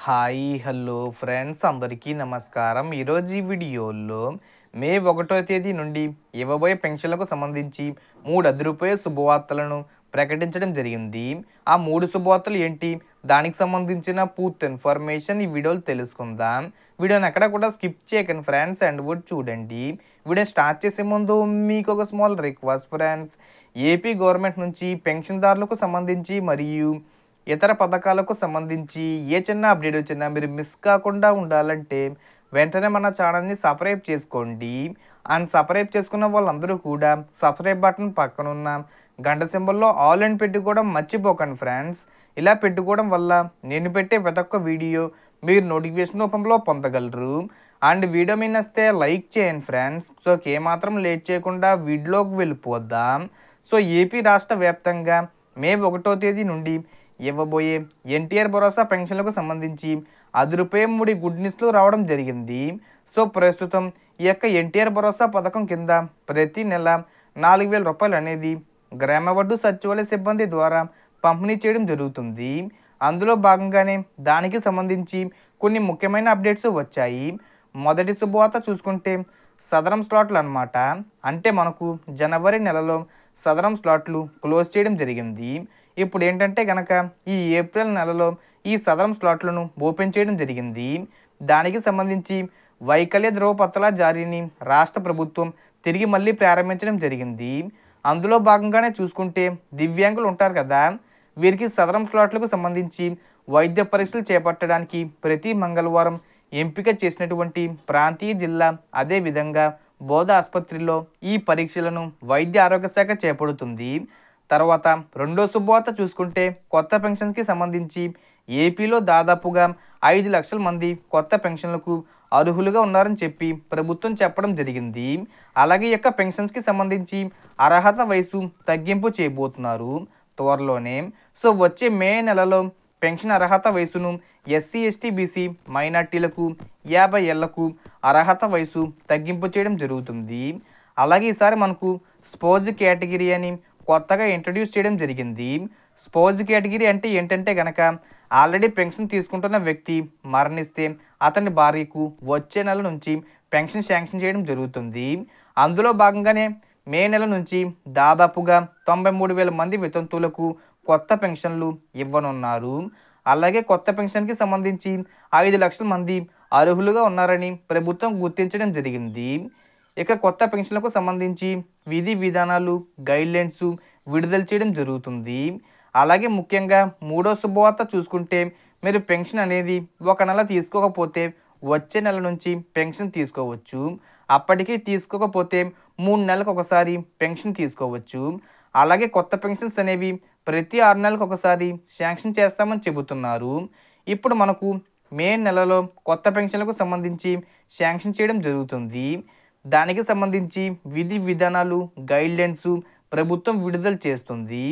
Hi hello friends అందరికీ నమస్కారం. ఈరోజు ఈ వీడియోలో మే 1వ తేదీ నుండి ఇవ్వబోయే పెన్షన్లకు సంబంధించి 3 అదిరిపోయే శుభవార్తలను ప్రకటించడం జరిగింది. ఆ 3 శుభవార్తలు ఏంటి, దానికి సంబంధించిన పూర్తి ఇన్ఫర్మేషన్ ఈ వీడియోలో తెలుసుకుందాం. వీడియోని ఎక్కడ కూడా స్కిప్ చేయకండి ఫ్రెండ్స్, అండ్ కూడా చూడండి. వీడియో స్టార్ట్ చేసే ముందు మీకు ఒక small request friends. AP government నుంచి పెన్షన్దారులకు సంబంధించి మరియు ఇతర పథకాలకు సంబంధించి ఏ చిన్న అప్డేట్ వచ్చినా మీరు మిస్ కాకుండా ఉండాలంటే వెంటనే మన ఛానల్ని సబ్స్క్రైబ్ చేసుకోండి. అండ్ సబ్స్క్రైబ్ చేసుకున్న వాళ్ళందరూ కూడా సబ్స్క్రైబ్ బటన్ పక్కనున్న గంట సింబల్లో ఆల్ అని పెట్టుకోవడం మర్చిపోకండి ఫ్రెండ్స్. ఇలా పెట్టుకోవడం వల్ల నేను పెట్టే ప్రతి ఒక్క వీడియో మీరు నోటిఫికేషన్ రూపంలో పొందగలరు. అండ్ వీడియో మీ నచ్చితే లైక్ చేయండి ఫ్రెండ్స్. సో ఏమాత్రం లేట్ చేయకుండా వీడియోలోకి వెళ్ళిపోద్దాం. సో ఏపీ రాష్ట్ర వ్యాప్తంగా మే 1వ తేదీ నుండి ఇవ్వబోయే ఎన్టీఆర్ భరోసా పెన్షన్లకు సంబంధించి ₹10 గుడ్ న్యూస్లు రావడం జరిగింది. సో ప్రస్తుతం ఈ యొక్క ఎన్టీఆర్ భరోసా పథకం కింద ప్రతి నెల ₹4,000 అనేది గ్రామ వడ్డు సచివాలయ సిబ్బంది ద్వారా పంపిణీ చేయడం జరుగుతుంది. అందులో భాగంగానే దానికి సంబంధించి కొన్ని ముఖ్యమైన అప్డేట్స్ వచ్చాయి. మొదటి శుభవార్త చూసుకుంటే సదరం స్లాట్లు అన్నమాట. అంటే మనకు జనవరి నెలలో సదరం స్లాట్లు క్లోజ్ చేయడం జరిగింది. ఇప్పుడు ఏంటంటే కనుక ఈ ఏప్రిల్ నెలలో ఈ సదరం స్లాట్లను ఓపెన్ చేయడం జరిగింది. దానికి సంబంధించి వైకల్య ధ్రువపత్రాల జారీని రాష్ట్ర ప్రభుత్వం తిరిగి మళ్ళీ ప్రారంభించడం జరిగింది. అందులో భాగంగానే చూసుకుంటే దివ్యాంగులు ఉంటారు కదా, వీరికి సదరం స్లాట్లకు సంబంధించి వైద్య పరీక్షలు చేపట్టడానికి ప్రతి మంగళవారం ఎంపిక చేసినటువంటి ప్రాంతీయ జిల్లా అదేవిధంగా బోధ ఆసుపత్రిలో ఈ పరీక్షలను వైద్య ఆరోగ్య శాఖ చేపడుతుంది. తర్వాత రెండో శుభవార్త చూసుకుంటే కొత్త పెన్షన్స్కి సంబంధించి ఏపీలో దాదాపుగా 5 లక్షల మంది కొత్త పెన్షన్లకు అర్హులుగా ఉన్నారని చెప్పి ప్రభుత్వం చెప్పడం జరిగింది. అలాగే ఈ యొక్క పెన్షన్స్కి సంబంధించి అర్హత వయసు తగ్గింపు చేయబోతున్నారు త్వరలోనే. సో వచ్చే మే నెలలో పెన్షన్ అర్హత వయసును ఎస్సీ ఎస్టీ బీసీ మైనార్టీలకు 50 ఏళ్లకు అర్హత వయసు తగ్గింపు చేయడం జరుగుతుంది. అలాగే ఈసారి మనకు స్పోజ్ కేటగిరీ అని కొత్తగా ఇంట్రడ్యూస్ చేయడం జరిగింది. స్పోజ్ కేటగిరీ అంటే ఏంటంటే కనుక ఆల్రెడీ పెన్షన్ తీసుకుంటున్న వ్యక్తి మరణిస్తే అతని భార్యకు వచ్చే నెల నుంచి పెన్షన్ శాంక్షన్ చేయడం జరుగుతుంది. అందులో భాగంగానే మే నెల నుంచి దాదాపుగా 93,000 మంది వితంతువులకు కొత్త పెన్షన్లు ఇవ్వనున్నారు. అలాగే కొత్త పెన్షన్కి సంబంధించి 5 లక్షల మంది అర్హులుగా ఉన్నారని ప్రభుత్వం గుర్తించడం జరిగింది. ఇక కొత్త పెన్షన్లకు సంబంధించి విధి విధానాలు గైడ్లైన్స్ విడుదల చేయడం జరుగుతుంది. అలాగే ముఖ్యంగా మూడో శుభవార్త చూసుకుంటే మీరు పెన్షన్ అనేది ఒక నెల తీసుకోకపోతే వచ్చే నెల నుంచి పెన్షన్ తీసుకోవచ్చు. అప్పటికీ తీసుకోకపోతే 3 నెలలకు ఒకసారి పెన్షన్ తీసుకోవచ్చు. అలాగే కొత్త పెన్షన్స్ అనేవి ప్రతి 6 నెలలకు ఒకసారి శాంక్షన్ చేస్తామని చెబుతున్నారు. ఇప్పుడు మనకు మే నెలలో కొత్త పెన్షన్లకు సంబంధించి శాంక్షన్ చేయడం జరుగుతుంది. దానికి సంబంధించి విధి విధానాలు గైడ్లైన్స్ ప్రభుత్వం విడుదల చేస్తుంది.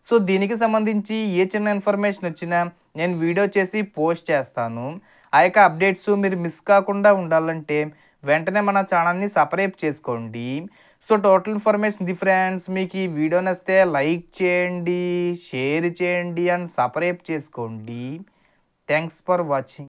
సో దీనికి సంబంధించి ఏ చిన్న ఇన్ఫర్మేషన్ వచ్చినా నేను వీడియో చేసి పోస్ట్ చేస్తాను. ఆ యొక్క అప్డేట్స్ మీరు మిస్ కాకుండా ఉండాలంటే వెంటనే మన ఛానల్ని సబ్స్క్రైబ్ చేసుకోండి. సో టోటల్ ఇన్ఫర్మేషన్ ఇది ఫ్రెండ్స్. మీకు ఈ వీడియో నచ్చితే లైక్ చేయండి, షేర్ చేయండి అండ్ సబ్స్క్రైబ్ చేసుకోండి. Thanks for watching.